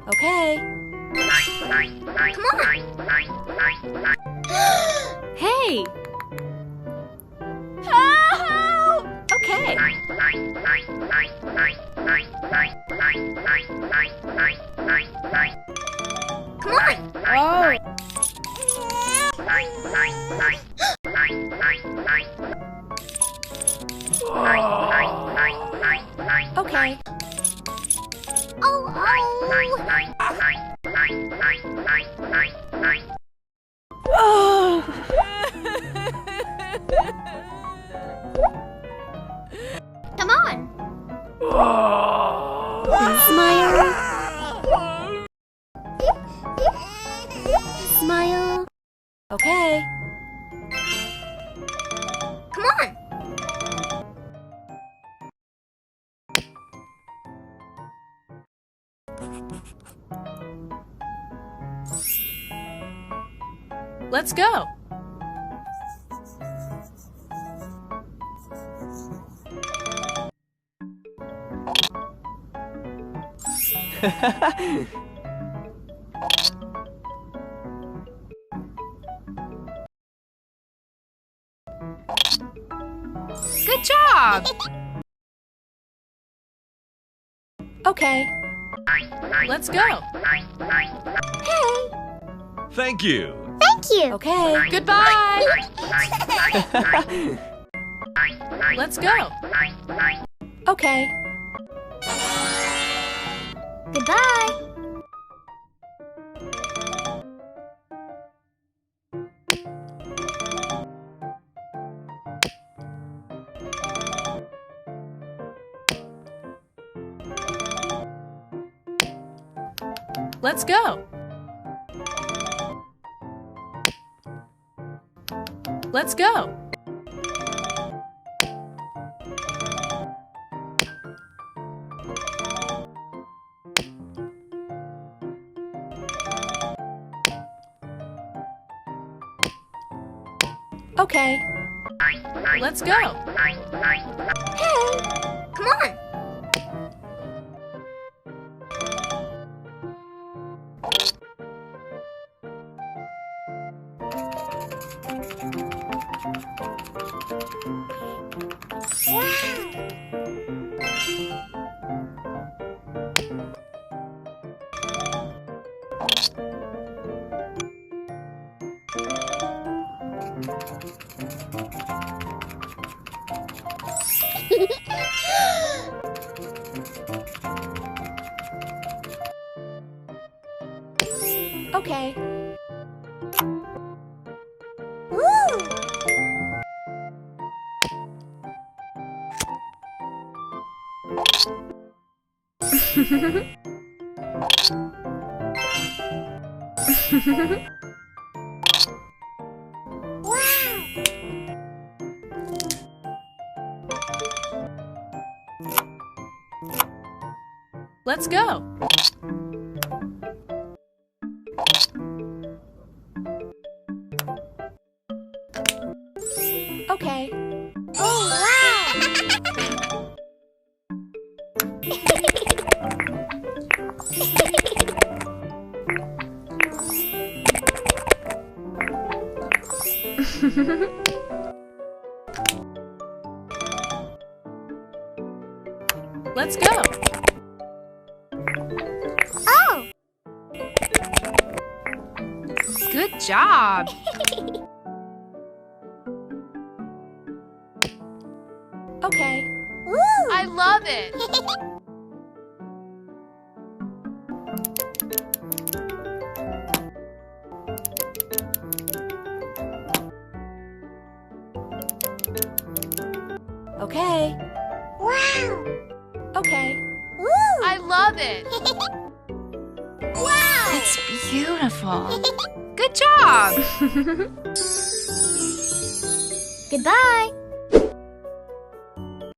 Okay. Come on. Hey! Help! Okay. Come on. Oh. Okay. Oh, Oh. Come on. Smile. Smile. Okay. Come on. Let's go. Good job. Okay. Let's go. Hey. Thank you. Thank you. Okay. Goodbye. Let's go. Okay. Goodbye. Let's go. Let's go. Okay. Let's go. Hey. Come on. Okay. Woo! Let's go. Okay. Oh, wow! Let's go. Oh! Good job. Okay. Woo! I love it. Okay. Wow! Okay. Woo! I love it. Wow! It's beautiful. Good job. Goodbye!